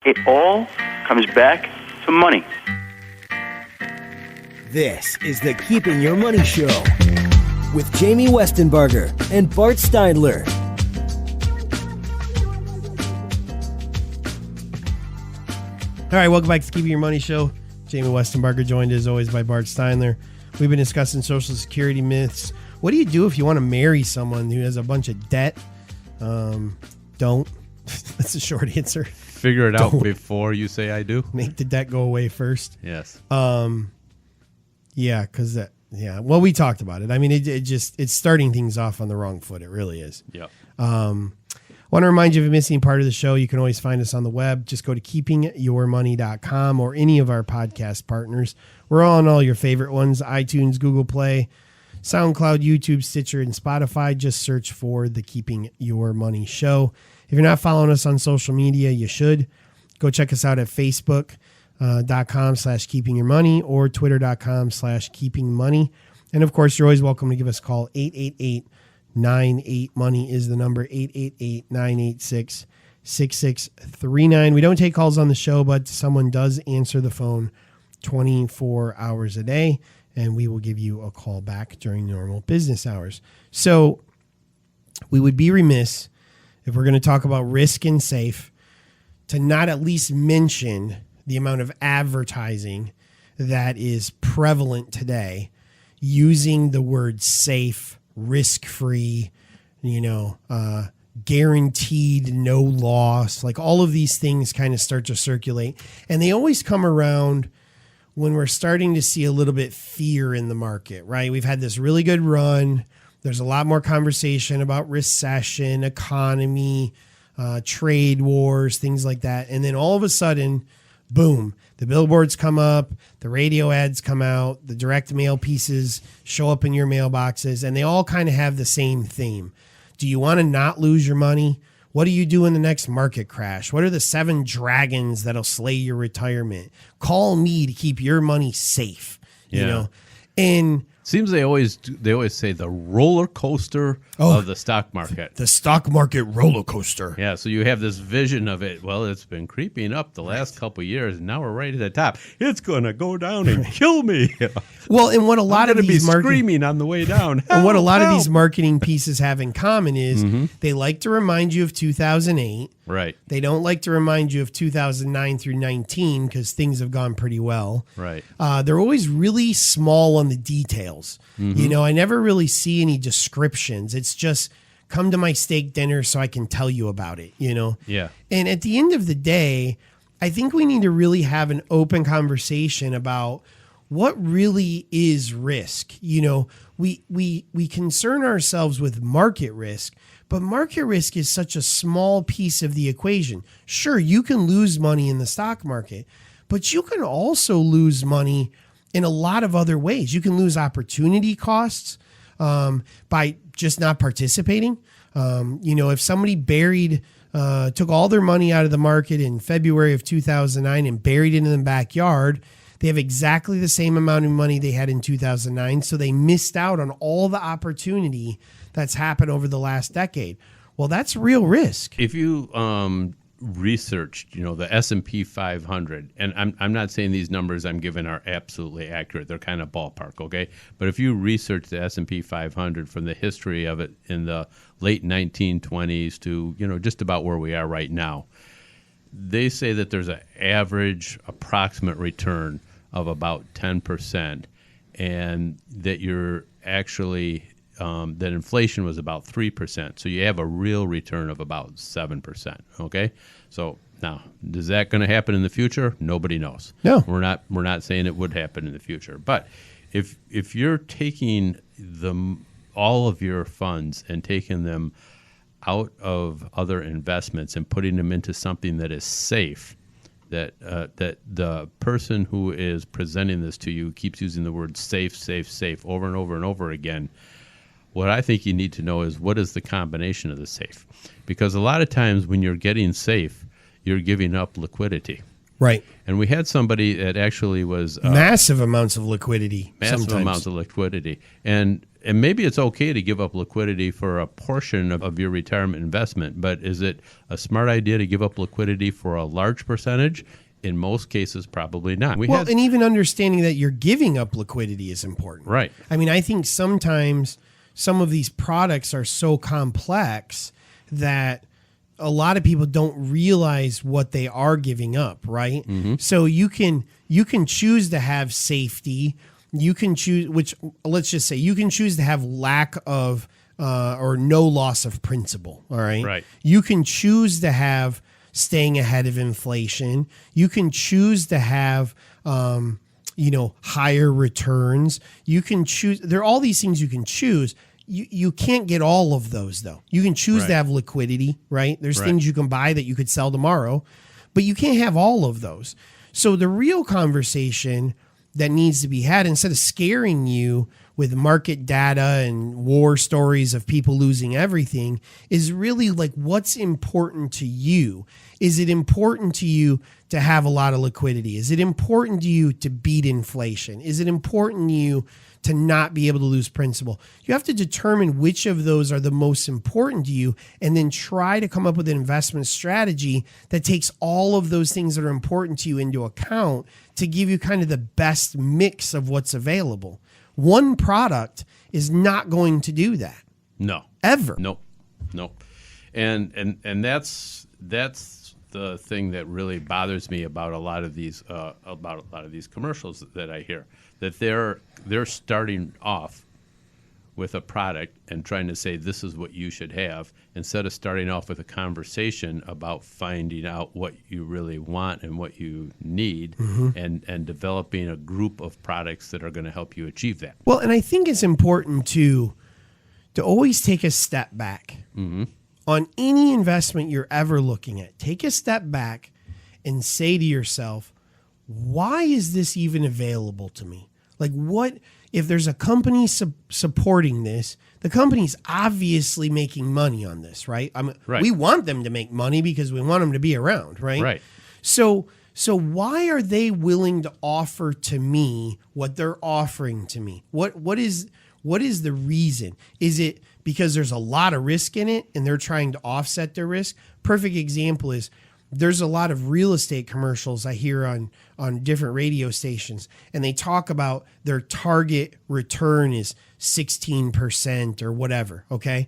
It all comes back to money. This is the Keeping Your Money Show with Jamie Westenbarger and Bart Steindler. All right, welcome back to Keeping Your Money Show. Jamie Westenbarger, joined as always by Bart Steindler. We've been discussing Social Security myths. What do you do if you want to marry someone who has a bunch of debt? Don't. That's the short answer. Figure it out before you say I do. Make the debt go away first. Yes. Yeah, because well, we talked about it. I mean, it's starting things off on the wrong foot. It really is. Yeah. Want to remind you of a missing part of the show. You can always find us on the web. Just go to keepingyourmoney.com or any of our podcast partners. We're on all your favorite ones: iTunes, Google Play, SoundCloud, YouTube, Stitcher, and Spotify. Just search for the Keeping Your Money Show. If you're not following us on social media, you should. Go check us out at Facebook.com/keepingyourmoney or Twitter.com/keepingmoney. And of course, you're always welcome to give us a call. 888-98-MONEY is the number. 888-986-6639. We don't take calls on the show, but someone does answer the phone 24 hours a day, and we will give you a call back during normal business hours. So we would be remiss if we're going to talk about risk and safe to not at least mention the amount of advertising that is prevalent today using the word safe, risk-free, guaranteed no loss. Like all of these things kind of start to circulate. And they always come around when we're starting to see a little bit fear in the market, right? We've had this really good run. There's a lot more conversation about recession, economy, trade wars, things like that. And then all of a sudden, boom, the billboards come up, the radio ads come out, the direct mail pieces show up in your mailboxes, and they all kind of have the same theme. Do you want to not lose your money? What do you do in the next market crash? What are the 7 dragons that'll slay your retirement? Call me to keep your money safe, And seems they always say the roller coaster of the stock market. The stock market roller coaster. Yeah, so you have this vision of it. Well, it's been creeping up the last couple of years, and now we're right at the top. It's going to go down and kill me. Well, and what a lot of these screaming on the way down. And what a lot of these marketing pieces have in common is they like to remind you of 2008. Right. They don't like to remind you of 2009 through 19 because things have gone pretty well. Right. They're always really small on the details. I never really see any descriptions. It's just come to my steak dinner so I can tell you about it, Yeah. And at the end of the day, I think we need to really have an open conversation about what really is risk. We concern ourselves with market risk, but market risk is such a small piece of the equation. Sure, you can lose money in the stock market, but you can also lose money in a lot of other ways. You can lose opportunity costs by just not participating. If somebody took all their money out of the market in February of 2009 and buried it in the backyard, they have exactly the same amount of money they had in 2009. So they missed out on all the opportunity that's happened over the last decade. Well, that's real risk. If you researched, the S&P 500, and I'm not saying these numbers I'm giving are absolutely accurate. They're kind of ballpark, okay? But if you research the S&P 500 from the history of it in the late 1920s to, just about where we are right now, they say that there's an average approximate return of about 10%, and that you're actually that inflation was about 3%. So you have a real return of about 7%. Okay. So now, is that going to happen in the future? Nobody knows. No, we're not saying it would happen in the future. But if you're taking all of your funds and taking them out of other investments and putting them into something that is safe, that the person who is presenting this to you keeps using the word safe, safe, safe over and over and over again. What I think you need to know is what is the combination of the safe? Because a lot of times when you're getting safe, you're giving up liquidity. Right. And we had somebody that actually was massive amounts of liquidity. Massive sometimes. amounts of liquidity. And maybe it's okay to give up liquidity for a portion of your retirement investment, but is it a smart idea to give up liquidity for a large percentage? In most cases, probably not. And even understanding that you're giving up liquidity is important. Right. I mean, I think sometimes some of these products are so complex that a lot of people don't realize what they are giving up, right? Mm-hmm. So you can choose to have safety. You can choose, which let's just say you can choose to have lack of or no loss of principal. All right. Right. You can choose to have staying ahead of inflation. You can choose to have, higher returns. You can choose. There are all these things you can choose. You can't get all of those though. You can choose to have liquidity, right? There's things you can buy that you could sell tomorrow, but you can't have all of those. So the real conversation that needs to be had, instead of scaring you with market data and war stories of people losing everything, is really like, what's important to you? Is it important to you to have a lot of liquidity? Is it important to you to beat inflation? Is it important to you to not be able to lose principal? You have to determine which of those are the most important to you, and then try to come up with an investment strategy that takes all of those things that are important to you into account to give you kind of the best mix of what's available. One product is not going to do that. No. Ever. Nope. And that's the thing that really bothers me about a lot of these commercials that I hear, that they're starting off with a product and trying to say this is what you should have, instead of starting off with a conversation about finding out what you really want and what you need, and developing a group of products that are going to help you achieve that. Well, and I think it's important to always take a step back. On any investment you're ever looking at. Take a step back and say to yourself, why is this even available to me? Like, what if there's a company supporting this? The company's obviously making money on this, right? We want them to make money because we want them to be around, right? Right. So why are they willing to offer to me what they're offering to me? What is the reason? Is it because there's a lot of risk in it and they're trying to offset their risk? Perfect example is there's a lot of real estate commercials I hear on different radio stations, and they talk about their target return is 16% or whatever, okay?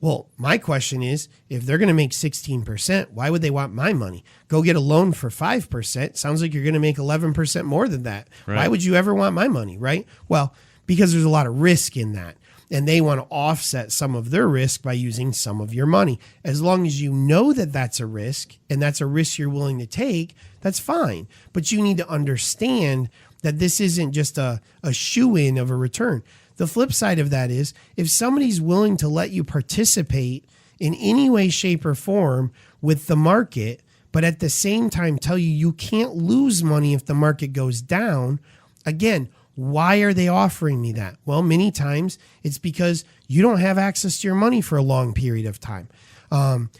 Well, my question is, if they're going to make 16%, why would they want my money? Go get a loan for 5%. Sounds like you're going to make 11% more than that. Right. Why would you ever want my money, right? Well, because there's a lot of risk in that, and they want to offset some of their risk by using some of your money. As long as you know that that's a risk, and that's a risk you're willing to take, that's fine. But you need to understand that this isn't just a shoe-in of a return. The flip side of that is, if somebody's willing to let you participate in any way, shape, or form with the market, but at the same time tell you you can't lose money if the market goes down, again, why are they offering me that? Well, many times it's because you don't have access to your money for a long period of time.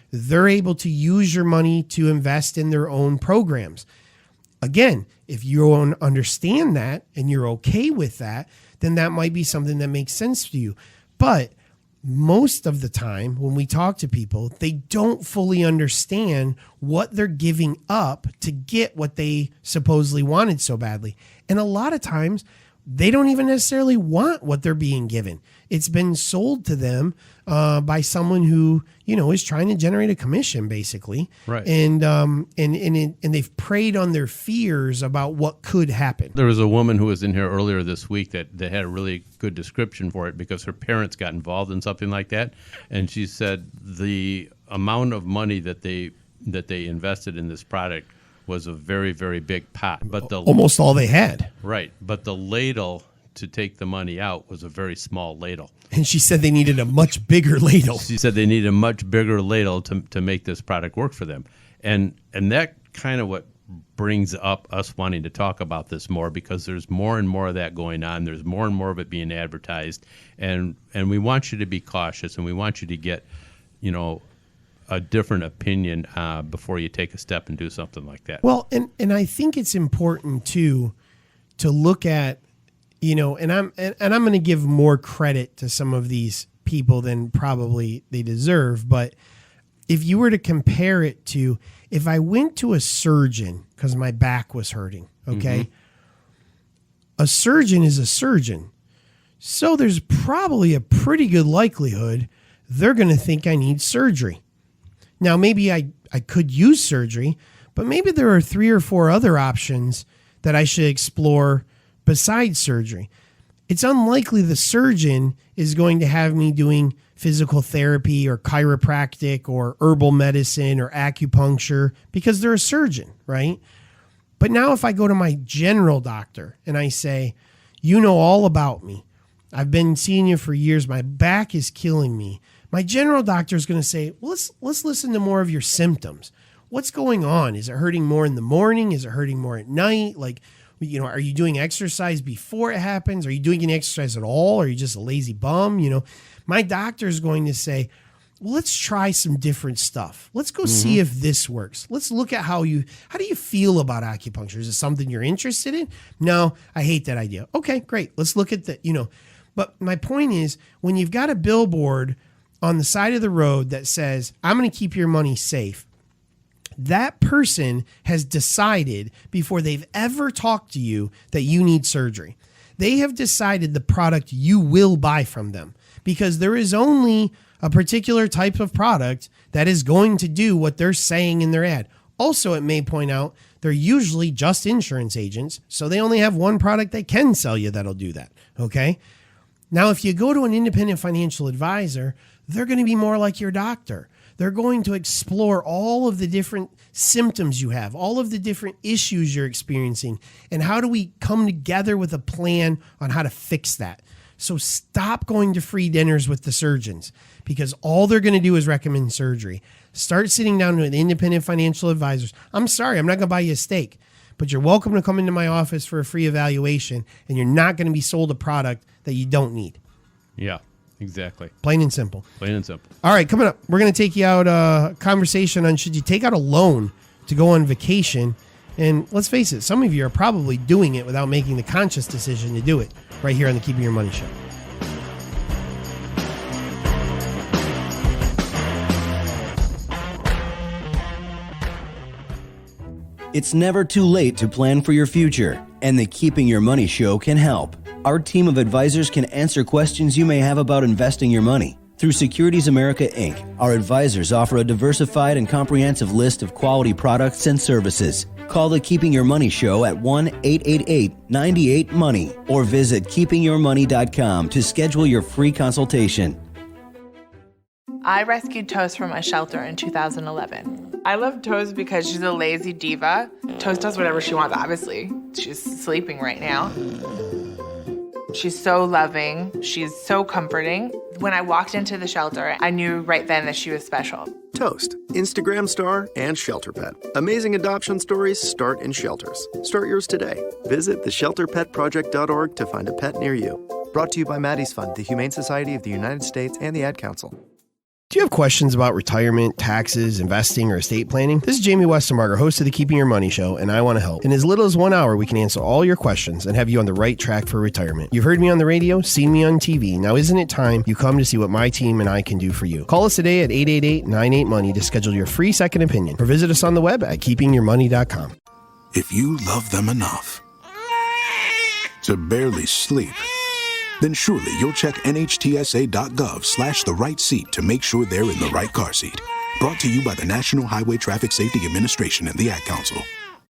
They're able to use your money to invest in their own programs. Again, if you understand that and you're okay with that, then that might be something that makes sense to you. But most of the time when we talk to people, they don't fully understand what they're giving up to get what they supposedly wanted so badly. And a lot of times they don't even necessarily want what they're being given. It's been sold to them by someone who, is trying to generate a commission, basically. Right. And they've preyed on their fears about what could happen. There was a woman who was in here earlier this week that had a really good description for it, because her parents got involved in something like that, and she said the amount of money that they invested in this product was a very, very big pot. But almost all they had. Right. But the ladle to take the money out was a very small ladle. And she said they needed a much bigger ladle. She said they needed a much bigger ladle to make this product work for them. And that kind of what brings up us wanting to talk about this more, because there's more and more of that going on. There's more and more of it being advertised. And we want you to be cautious, and we want you to get, a different opinion before you take a step and do something like that. Well, and I think it's important too to look at, and I'm going to give more credit to some of these people than probably they deserve. But if you were to compare it to, if I went to a surgeon because my back was hurting, okay, a surgeon is a surgeon. So there's probably a pretty good likelihood they're going to think I need surgery. Now, maybe I could use surgery, but maybe there are 3 or 4 other options that I should explore besides surgery. It's unlikely the surgeon is going to have me doing physical therapy or chiropractic or herbal medicine or acupuncture because they're a surgeon, right? But now if I go to my general doctor and I say, you know all about me, I've been seeing you for years, my back is killing me. My general doctor is going to say, well, let's listen to more of your symptoms. What's going on? Is it hurting more in the morning? Is it hurting more at night? Like, are you doing exercise before it happens? Are you doing any exercise at all? Are you just a lazy bum? My doctor is going to say, well, let's try some different stuff. Let's go see if this works. Let's look at how do you feel about acupuncture? Is it something you're interested in? No, I hate that idea. Okay, great. Let's look at But my point is, when you've got a billboard on the side of the road that says, I'm going to keep your money safe, that person has decided before they've ever talked to you that you need surgery. They have decided the product you will buy from them because there is only a particular type of product that is going to do what they're saying in their ad. Also, it may point out they're usually just insurance agents, so they only have one product they can sell you that'll do that, okay? Now, if you go to an independent financial advisor, they're going to be more like your doctor. They're going to explore all of the different symptoms you have, all of the different issues you're experiencing, and how do we come together with a plan on how to fix that. So stop going to free dinners with the surgeons because all they're going to do is recommend surgery. Start sitting down with independent financial advisors. I'm sorry, I'm not going to buy you a steak, but you're welcome to come into my office for a free evaluation, and you're not going to be sold a product that you don't need. Yeah, exactly. Plain and simple. Plain and simple. All right, coming up, we're going to take you out a conversation on should you take out a loan to go on vacation. And let's face it, some of you are probably doing it without making the conscious decision to do it right here on the Keeping Your Money Show. It's never too late to plan for your future, and the Keeping Your Money Show can help. Our team of advisors can answer questions you may have about investing your money. Through Securities America, Inc., our advisors offer a diversified and comprehensive list of quality products and services. Call the Keeping Your Money Show at 1-888-98-MONEY or visit keepingyourmoney.com to schedule your free consultation. I rescued Toast from a shelter in 2011. I love Toast because she's a lazy diva. Toast does whatever she wants, obviously. She's sleeping right now. She's so loving. She's so comforting. When I walked into the shelter, I knew right then that she was special. Toast, Instagram star and shelter pet. Amazing adoption stories start in shelters. Start yours today. Visit theshelterpetproject.org to find a pet near you. Brought to you by Maddie's Fund, the Humane Society of the United States, and the Ad Council. Do you have questions about retirement, taxes, investing, or estate planning? This is Jamie Westenbarger, host of the Keeping Your Money Show, and I want to help. In as little as 1 hour, we can answer all your questions and have you on the right track for retirement. You've heard me on the radio, seen me on TV. Now isn't it time you come to see what my team and I can do for you? Call us today at 888-98-MONEY to schedule your free second opinion, or visit us on the web at keepingyourmoney.com. If you love them enough to barely sleep, then surely you'll check NHTSA.gov/the right seat to make sure they're in the right car seat. Brought to you by the National Highway Traffic Safety Administration and the Ad Council.